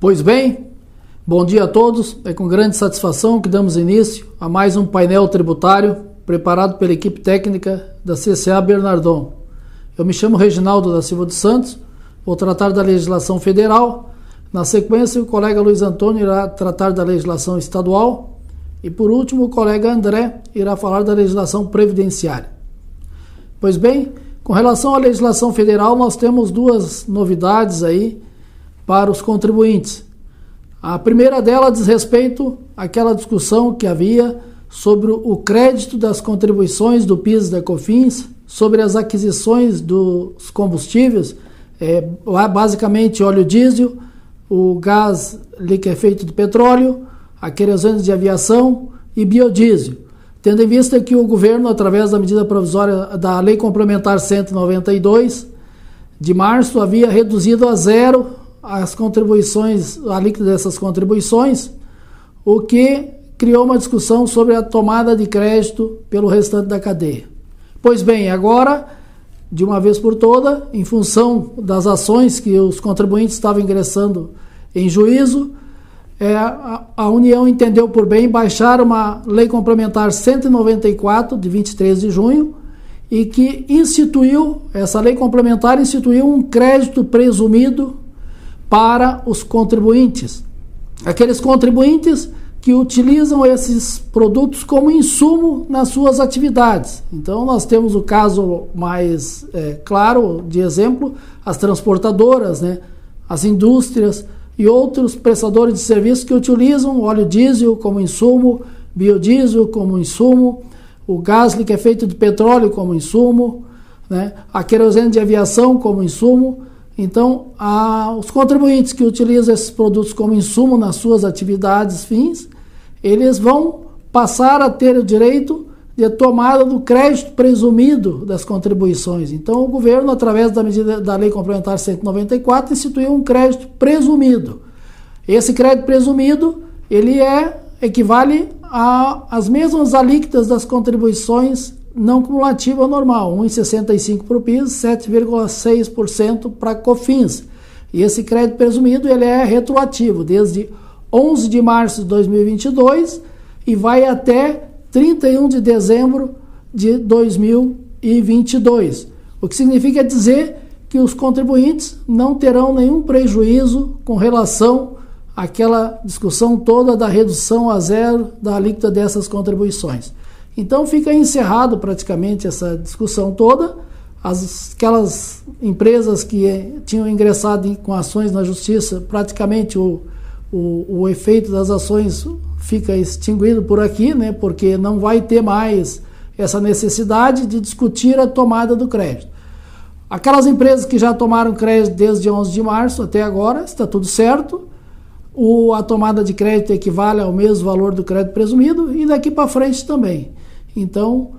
Pois bem, bom dia a todos. É com grande satisfação que damos início a mais um painel tributário preparado pela equipe técnica da CCA Bernardon. Eu me chamo Reginaldo da Silva dos Santos, vou tratar da legislação federal. Na sequência, o colega Luiz Antônio irá tratar da legislação estadual e, por último, o colega André irá falar da legislação previdenciária. Pois bem, com relação à legislação federal, nós temos duas novidades aí para os contribuintes. A primeira dela diz respeito àquela discussão que havia sobre o crédito das contribuições do PIS e da COFINS sobre as aquisições dos combustíveis, basicamente óleo diesel, o gás liquefeito de petróleo, a querosene de aviação e biodiesel, tendo em vista que o governo, através da medida provisória da Lei Complementar 192 de março, havia reduzido a zero as contribuições, a alíquota dessas contribuições, o que criou uma discussão sobre a tomada de crédito pelo restante da cadeia. Pois bem, agora, de uma vez por toda, em função das ações que os contribuintes estavam ingressando em juízo, a União entendeu por bem baixar uma Lei Complementar 194, de 23 de junho, e que essa Lei Complementar instituiu um crédito presumido para os contribuintes. Aqueles contribuintes que utilizam esses produtos como insumo nas suas atividades. Então, nós temos o caso mais claro de exemplo, as transportadoras, as indústrias e outros prestadores de serviços que utilizam óleo diesel como insumo, biodiesel como insumo, o gás liquefeito de petróleo como insumo, a querosene de aviação como insumo. Então, os contribuintes que utilizam esses produtos como insumo nas suas atividades fins, eles vão passar a ter o direito de tomada do crédito presumido das contribuições. Então, o governo, através da medida da Lei Complementar 194, instituiu um crédito presumido. Esse crédito presumido, ele equivale às mesmas alíquotas das contribuições não cumulativa normal, 1,65% para o PIS, 7,6% para a COFINS. E esse crédito presumido ele é retroativo, desde 11 de março de 2022 e vai até 31 de dezembro de 2022. O que significa dizer que os contribuintes não terão nenhum prejuízo com relação àquela discussão toda da redução a zero da alíquota dessas contribuições. Então fica encerrado praticamente essa discussão toda. Aquelas empresas que tinham ingressado com ações na justiça, praticamente o efeito das ações fica extinguido por aqui, porque não vai ter mais essa necessidade de discutir a tomada do crédito. Aquelas empresas que já tomaram crédito desde 11 de março até agora, está tudo certo. A tomada de crédito equivale ao mesmo valor do crédito presumido e daqui para frente também. Então,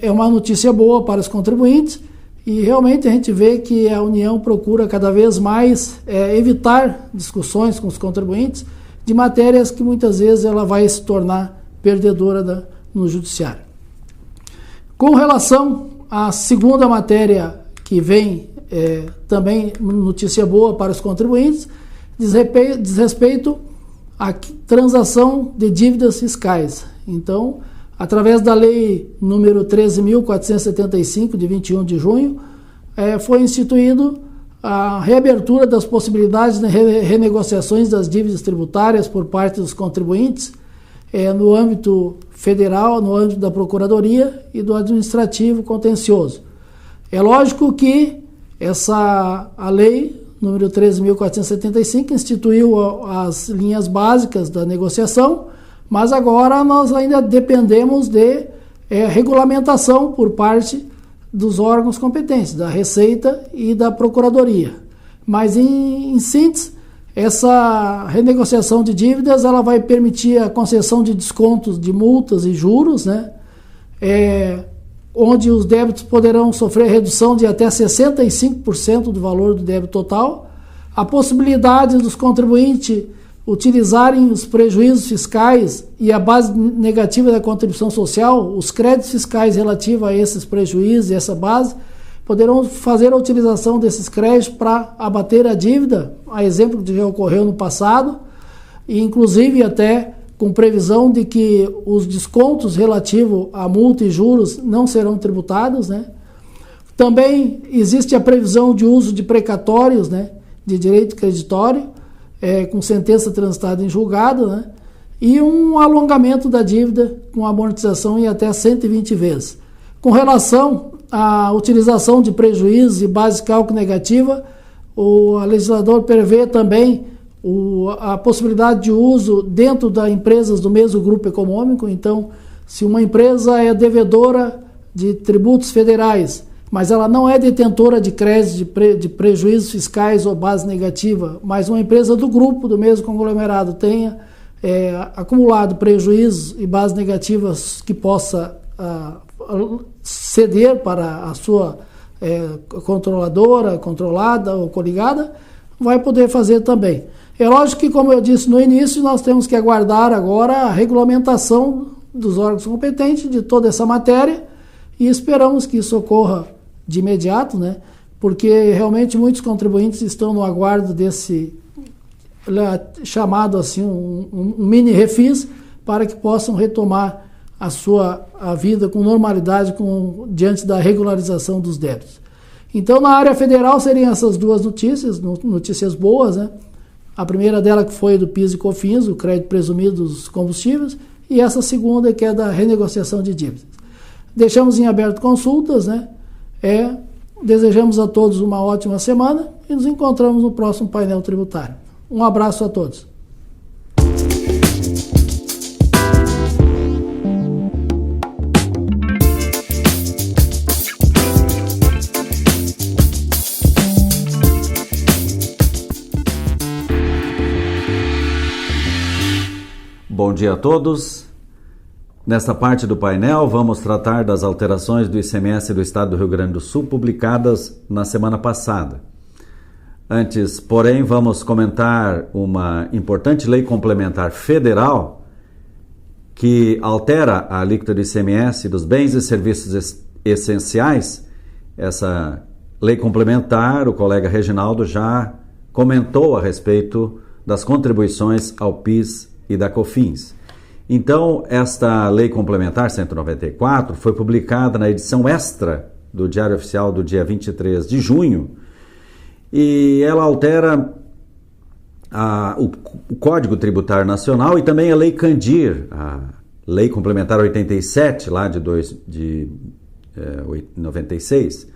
é uma notícia boa para os contribuintes e realmente a gente vê que a União procura cada vez mais evitar discussões com os contribuintes de matérias que muitas vezes ela vai se tornar perdedora no judiciário. Com relação à segunda matéria que vem também notícia boa para os contribuintes, diz respeito à transação de dívidas fiscais. Então, através da Lei número 13.475, de 21 de junho, foi instituído a reabertura das possibilidades de renegociações das dívidas tributárias por parte dos contribuintes no âmbito federal, no âmbito da Procuradoria e do Administrativo Contencioso. É lógico que a Lei número 13.475 instituiu as linhas básicas da negociação, mas agora nós ainda dependemos de regulamentação por parte dos órgãos competentes, da Receita e da Procuradoria. Mas, em síntese, essa renegociação de dívidas ela vai permitir a concessão de descontos de multas e juros, onde os débitos poderão sofrer redução de até 65% do valor do débito total, a possibilidade dos contribuintes utilizarem os prejuízos fiscais e a base negativa da contribuição social, os créditos fiscais relativos a esses prejuízos e essa base, poderão fazer a utilização desses créditos para abater a dívida, a exemplo de que ocorreu no passado, e inclusive até com previsão de que os descontos relativos a multa e juros não serão tributados, né? Também existe a previsão de uso de precatórios, né, de direito creditório, com sentença transitada em julgado, né, e um alongamento da dívida com amortização em até 120 vezes. Com relação à utilização de prejuízos e base de cálculo negativa, o legislador prevê também a possibilidade de uso dentro das empresas do mesmo grupo econômico. Então, se uma empresa é devedora de tributos federais, mas ela não é detentora de créditos de prejuízos fiscais ou base negativa, mas uma empresa do grupo, do mesmo conglomerado, tenha acumulado prejuízos e bases negativas que possa ceder para a sua controladora, controlada ou coligada, vai poder fazer também. É lógico que, como eu disse no início, nós temos que aguardar agora a regulamentação dos órgãos competentes de toda essa matéria e esperamos que isso ocorra de imediato, né? Porque realmente muitos contribuintes estão no aguardo desse chamado assim um mini refis para que possam retomar a vida com normalidade diante da regularização dos débitos. Então, na área federal seriam essas duas notícias boas, né? A primeira dela que foi do PIS e COFINS, o crédito presumido dos combustíveis, e essa segunda que é da renegociação de dívidas. Deixamos em aberto consultas, né? Desejamos a todos uma ótima semana e nos encontramos no próximo painel tributário. Um abraço a todos. Bom dia a todos. Nesta parte do painel, vamos tratar das alterações do ICMS do Estado do Rio Grande do Sul publicadas na semana passada. Antes, porém, vamos comentar uma importante lei complementar federal que altera a alíquota do ICMS dos bens e serviços essenciais. Essa lei complementar, o colega Reginaldo já comentou a respeito das contribuições ao PIS e da COFINS. Então, esta Lei Complementar 194 foi publicada na edição extra do Diário Oficial do dia 23 de junho e ela altera o Código Tributário Nacional e também a Lei Candir, a Lei Complementar 87, lá de 96,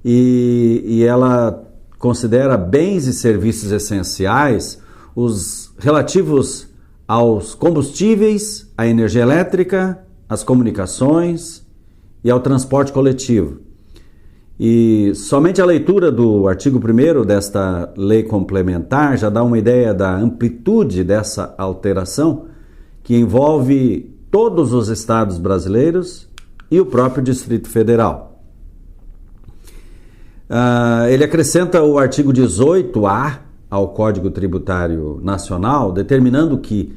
e ela considera bens e serviços essenciais os relativos aos combustíveis, à energia elétrica, às comunicações e ao transporte coletivo. E somente a leitura do artigo 1º desta lei complementar já dá uma ideia da amplitude dessa alteração, que envolve todos os estados brasileiros e o próprio Distrito Federal. Ele acrescenta o artigo 18A ao Código Tributário Nacional, determinando que,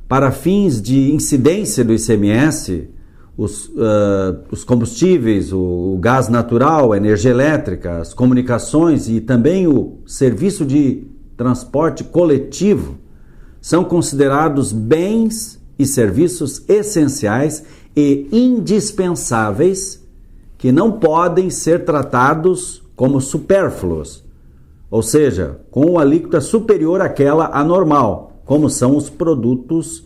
para fins de incidência do ICMS, os combustíveis, o gás natural, a energia elétrica, as comunicações e também o serviço de transporte coletivo são considerados bens e serviços essenciais e indispensáveis que não podem ser tratados como supérfluos, ou seja, com alíquota superior àquela anormal, como são os produtos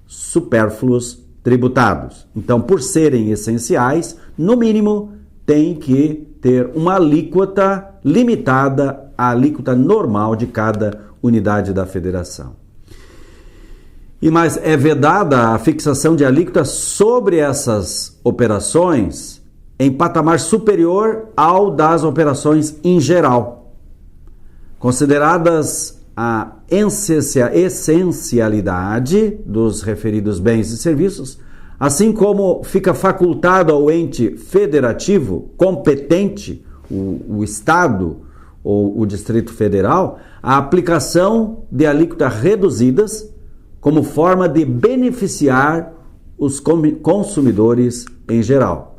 supérfluos tributados. Então, por serem essenciais, no mínimo, tem que ter uma alíquota limitada à alíquota normal de cada unidade da federação. Mas é vedada a fixação de alíquota sobre essas operações em patamar superior ao das operações em geral, consideradas a essencialidade dos referidos bens e serviços, assim como fica facultado ao ente federativo competente, o Estado ou o Distrito Federal, a aplicação de alíquotas reduzidas como forma de beneficiar os consumidores em geral.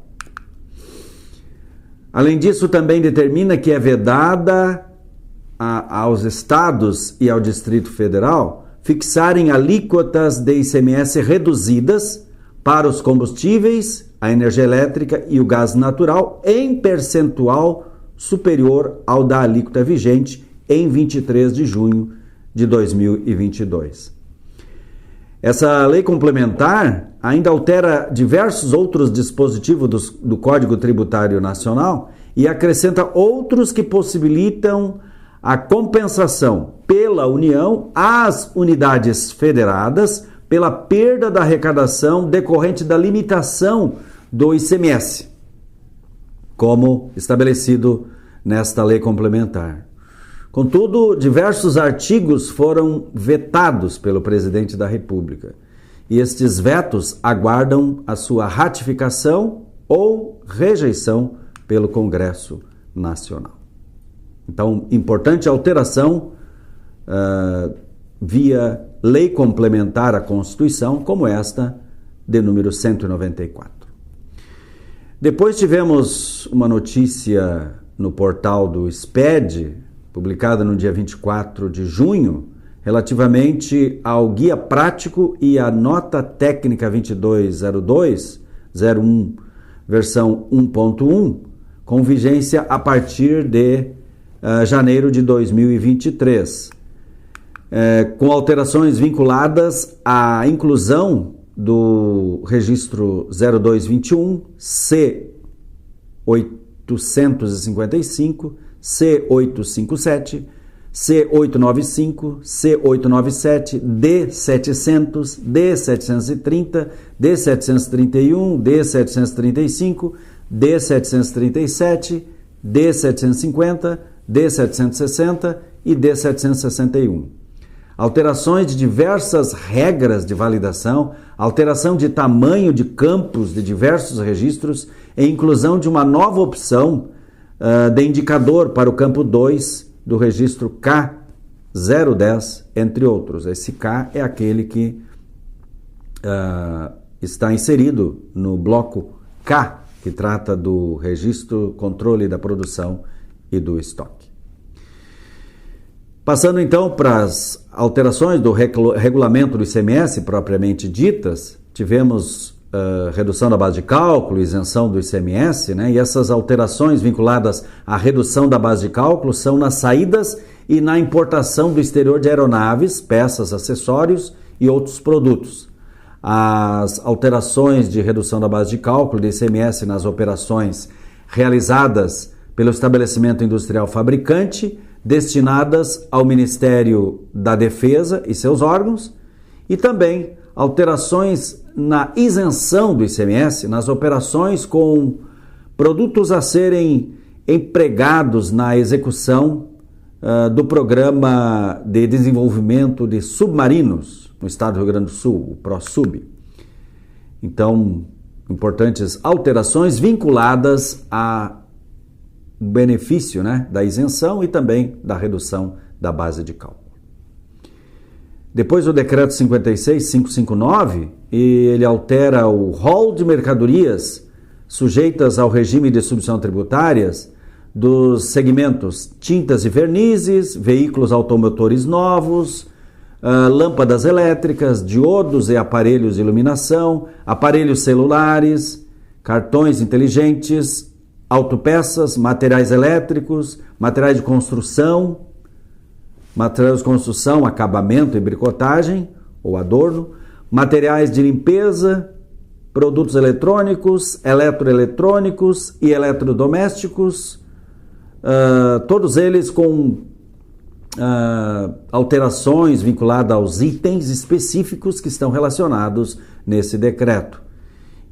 Além disso, também determina que é vedada aos estados e ao Distrito Federal fixarem alíquotas de ICMS reduzidas para os combustíveis, a energia elétrica e o gás natural em percentual superior ao da alíquota vigente em 23 de junho de 2022. Essa lei complementar ainda altera diversos outros dispositivos do Código Tributário Nacional e acrescenta outros que possibilitam a compensação pela União às unidades federadas pela perda da arrecadação decorrente da limitação do ICMS, como estabelecido nesta lei complementar. Contudo, diversos artigos foram vetados pelo presidente da República e estes vetos aguardam a sua ratificação ou rejeição pelo Congresso Nacional. Então, importante alteração via lei complementar à Constituição, como esta de número 194. Depois tivemos uma notícia no portal do SPED, publicada no dia 24 de junho, relativamente ao Guia Prático e à Nota Técnica 2202-01, versão 1.1, com vigência a partir de janeiro de 2023, com alterações vinculadas à inclusão do registro 0221, C855, C857, C895, C897, D700, D730, D731, D735, D737, D750, D760 e D761. Alterações de diversas regras de validação, alteração de tamanho de campos de diversos registros e inclusão de uma nova opção de indicador para o campo 2 do registro K010, entre outros. Esse K é aquele que está inserido no bloco K, que trata do registro, controle da produção e do estoque. Passando então para as alterações do regulamento do ICMS propriamente ditas, tivemos redução da base de cálculo, isenção do ICMS, né? E essas alterações vinculadas à redução da base de cálculo são nas saídas e na importação do exterior de aeronaves, peças, acessórios e outros produtos. As alterações de redução da base de cálculo do ICMS nas operações realizadas pelo estabelecimento industrial fabricante, destinadas ao Ministério da Defesa e seus órgãos, e também alterações na isenção do ICMS nas operações com produtos a serem empregados na execução do Programa de Desenvolvimento de Submarinos no Estado do Rio Grande do Sul, o ProSub. Então, importantes alterações vinculadas a benefício, né, da isenção e também da redução da base de cálculo. Depois o decreto 56.559, ele altera o rol de mercadorias sujeitas ao regime de substituição tributárias dos segmentos tintas e vernizes, veículos automotores novos, lâmpadas elétricas, diodos e aparelhos de iluminação, aparelhos celulares, cartões inteligentes, autopeças, materiais elétricos, materiais de construção, acabamento e bricotagem ou adorno, materiais de limpeza, produtos eletrônicos, eletroeletrônicos e eletrodomésticos, todos eles com alterações vinculadas aos itens específicos que estão relacionados nesse decreto.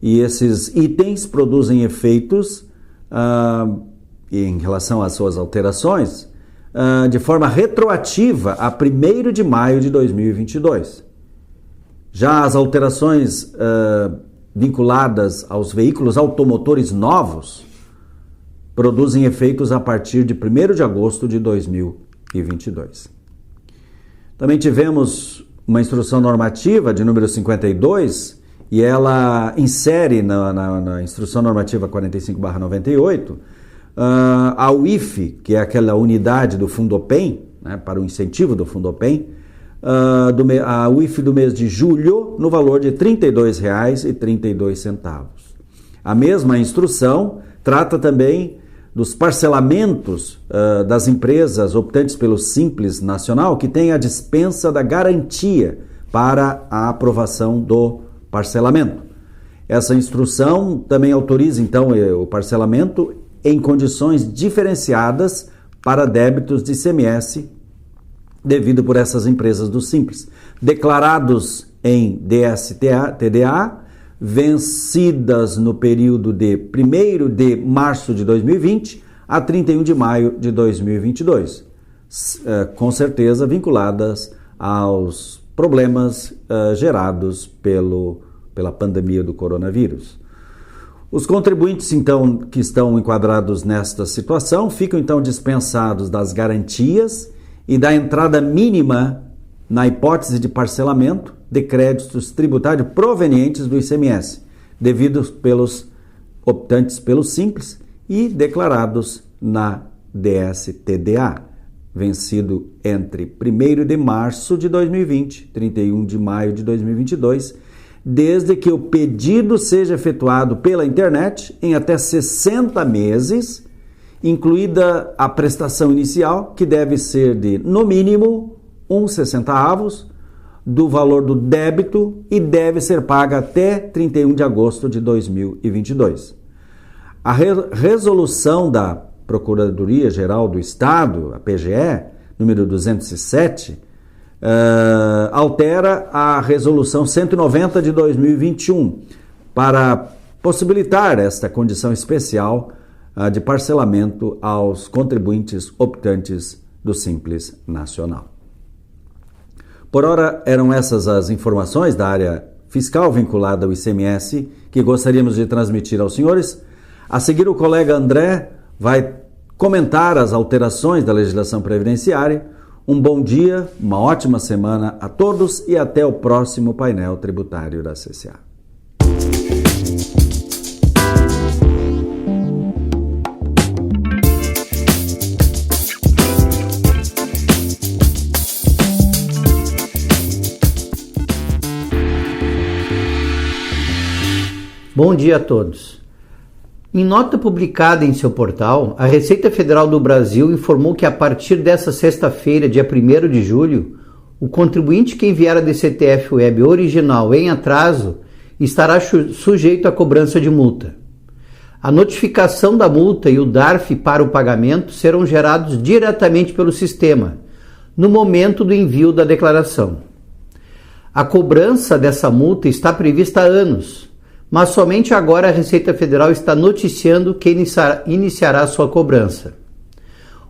E esses itens produzem efeitos em relação às suas alterações de forma retroativa a 1º de maio de 2022. Já as alterações vinculadas aos veículos automotores novos produzem efeitos a partir de 1º de agosto de 2022. Também tivemos uma instrução normativa de número 52, e ela insere na instrução normativa 45/98 A UIF, que é aquela unidade do Fundopem, né, para o incentivo do Fundopem, a UIF do mês de julho, no valor de R$ 32,32. A mesma instrução trata também dos parcelamentos das empresas optantes pelo Simples Nacional, que tem a dispensa da garantia para a aprovação do parcelamento. Essa instrução também autoriza, então, o parcelamento em condições diferenciadas para débitos de ICMS devido por essas empresas do Simples, declarados em DST-TDA, vencidas no período de 1º de março de 2020 a 31 de maio de 2022, com certeza vinculadas aos problemas gerados pela pandemia do coronavírus. Os contribuintes, então, que estão enquadrados nesta situação, ficam, então, dispensados das garantias e da entrada mínima na hipótese de parcelamento de créditos tributários provenientes do ICMS, devidos pelos optantes pelo Simples e declarados na DST-TDA, vencido entre 1º de março de 2020 e 31 de maio de 2022, desde que o pedido seja efetuado pela internet em até 60 meses, incluída a prestação inicial, que deve ser de, no mínimo, 1,60 do valor do débito e deve ser paga até 31 de agosto de 2022. A resolução da Procuradoria-Geral do Estado, a PGE, número 207, altera a Resolução 190 de 2021 para possibilitar esta condição especial de parcelamento aos contribuintes optantes do Simples Nacional. Por ora, eram essas as informações da área fiscal vinculada ao ICMS que gostaríamos de transmitir aos senhores. A seguir, o colega André vai comentar as alterações da legislação previdenciária. Um bom dia, uma ótima semana a todos e até o próximo painel tributário da CCA. Bom dia a todos. Em nota publicada em seu portal, a Receita Federal do Brasil informou que a partir desta sexta-feira, dia 1º de julho, o contribuinte que enviar a DCTF-Web original em atraso estará sujeito à cobrança de multa. A notificação da multa e o DARF para o pagamento serão gerados diretamente pelo sistema, no momento do envio da declaração. A cobrança dessa multa está prevista há anos, mas somente agora a Receita Federal está noticiando que iniciará sua cobrança.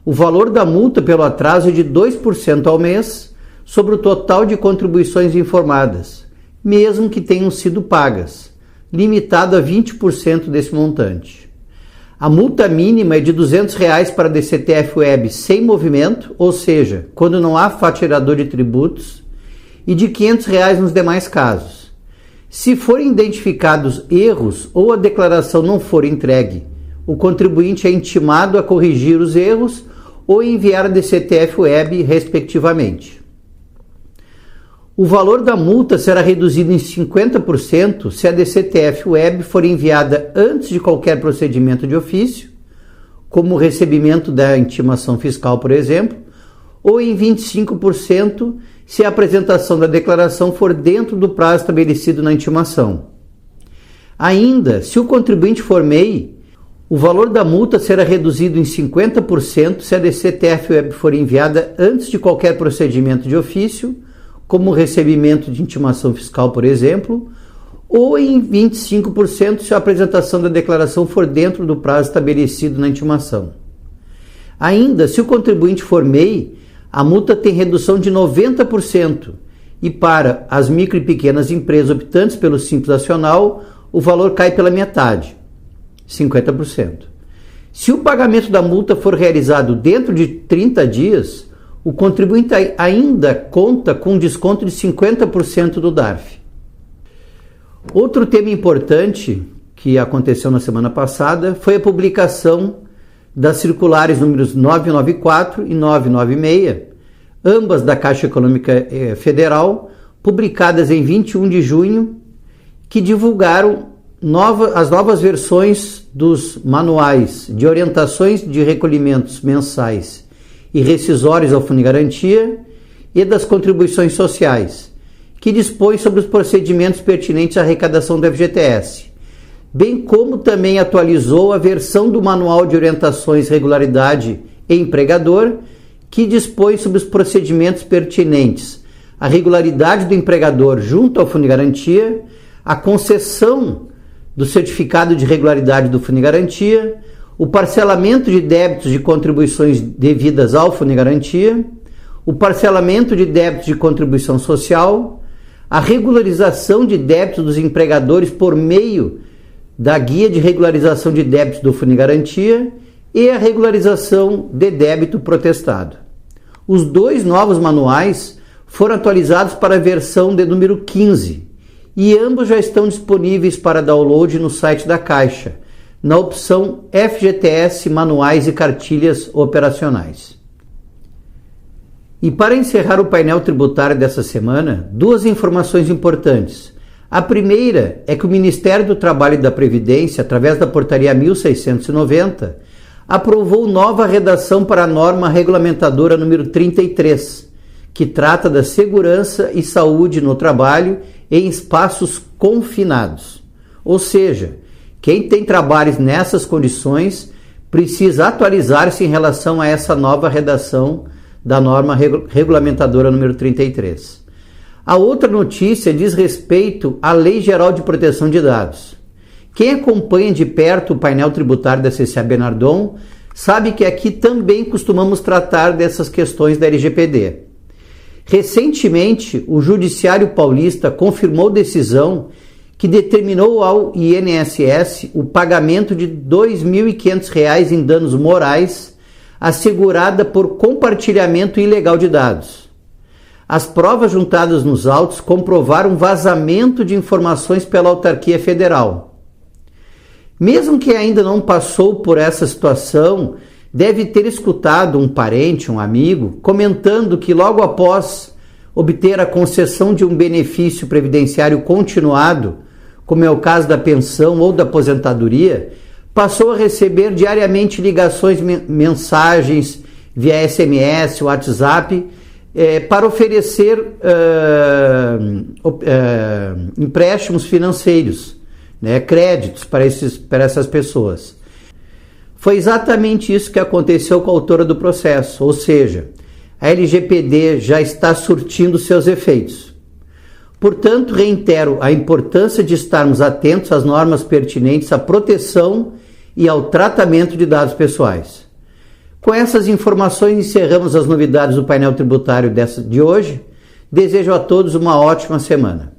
O valor da multa pelo atraso é de 2% ao mês sobre o total de contribuições informadas, mesmo que tenham sido pagas, limitado a 20% desse montante. A multa mínima é de R$ 200 para a DCTF-Web sem movimento, ou seja, quando não há faturador de tributos, e de R$ 500 nos demais casos. Se forem identificados erros ou a declaração não for entregue, o contribuinte é intimado a corrigir os erros ou enviar a DCTF-Web, respectivamente. O valor da multa será reduzido em 50% se a DCTF-Web for enviada antes de qualquer procedimento de ofício, como o recebimento da intimação fiscal, por exemplo, ou em 25% se a apresentação da declaração for dentro do prazo estabelecido na intimação. Ainda, se o contribuinte for MEI, o valor da multa será reduzido em 50% se a DCTF-Web for enviada antes de qualquer procedimento de ofício, como o recebimento de intimação fiscal, por exemplo, ou em 25% se a apresentação da declaração for dentro do prazo estabelecido na intimação. Ainda, se o contribuinte for MEI, a multa tem redução de 90% e para as micro e pequenas empresas optantes pelo Simples Nacional, o valor cai pela metade, 50%. Se o pagamento da multa for realizado dentro de 30 dias, o contribuinte ainda conta com desconto de 50% do DARF. Outro tema importante que aconteceu na semana passada foi a publicação das circulares números 994 e 996, ambas da Caixa Econômica Federal, publicadas em 21 de junho, que divulgaram as novas versões dos manuais de orientações de recolhimentos mensais e rescisórios ao Fundo de Garantia e das contribuições sociais, que dispõe sobre os procedimentos pertinentes à arrecadação do FGTS, bem como também atualizou a versão do Manual de Orientações Regularidade e Empregador, que dispõe sobre os procedimentos pertinentes à regularidade do empregador junto ao Fundo de Garantia, a concessão do certificado de regularidade do Fundo de Garantia, o parcelamento de débitos de contribuições devidas ao Fundo de Garantia, o parcelamento de débitos de contribuição social, a regularização de débitos dos empregadores por meio da Guia de Regularização de Débitos do Fundo de Garantia e a regularização de débito protestado. Os dois novos manuais foram atualizados para a versão de número 15 e ambos já estão disponíveis para download no site da Caixa, na opção FGTS Manuais e Cartilhas Operacionais. E para encerrar o painel tributário dessa semana, duas informações importantes. A primeira é que o Ministério do Trabalho e da Previdência, através da Portaria 1690, aprovou nova redação para a norma regulamentadora número 33, que trata da segurança e saúde no trabalho em espaços confinados. Ou seja, quem tem trabalhos nessas condições precisa atualizar-se em relação a essa nova redação da norma regulamentadora número 33. A outra notícia diz respeito à Lei Geral de Proteção de Dados. Quem acompanha de perto o painel tributário da CCA Bernardon sabe que aqui também costumamos tratar dessas questões da LGPD. Recentemente, o Judiciário Paulista confirmou decisão que determinou ao INSS o pagamento de R$ 2.500 em danos morais assegurada por compartilhamento ilegal de dados. As provas juntadas nos autos comprovaram vazamento de informações pela autarquia federal. Mesmo que ainda não passou por essa situação, deve ter escutado um parente, um amigo, comentando que logo após obter a concessão de um benefício previdenciário continuado, como é o caso da pensão ou da aposentadoria, passou a receber diariamente ligações, mensagens via SMS, WhatsApp, para oferecer empréstimos financeiros, créditos para essas pessoas. Foi exatamente isso que aconteceu com a autora do processo, ou seja, a LGPD já está surtindo seus efeitos. Portanto, reitero a importância de estarmos atentos às normas pertinentes à proteção e ao tratamento de dados pessoais. Com essas informações, encerramos as novidades do painel tributário de hoje. Desejo a todos uma ótima semana.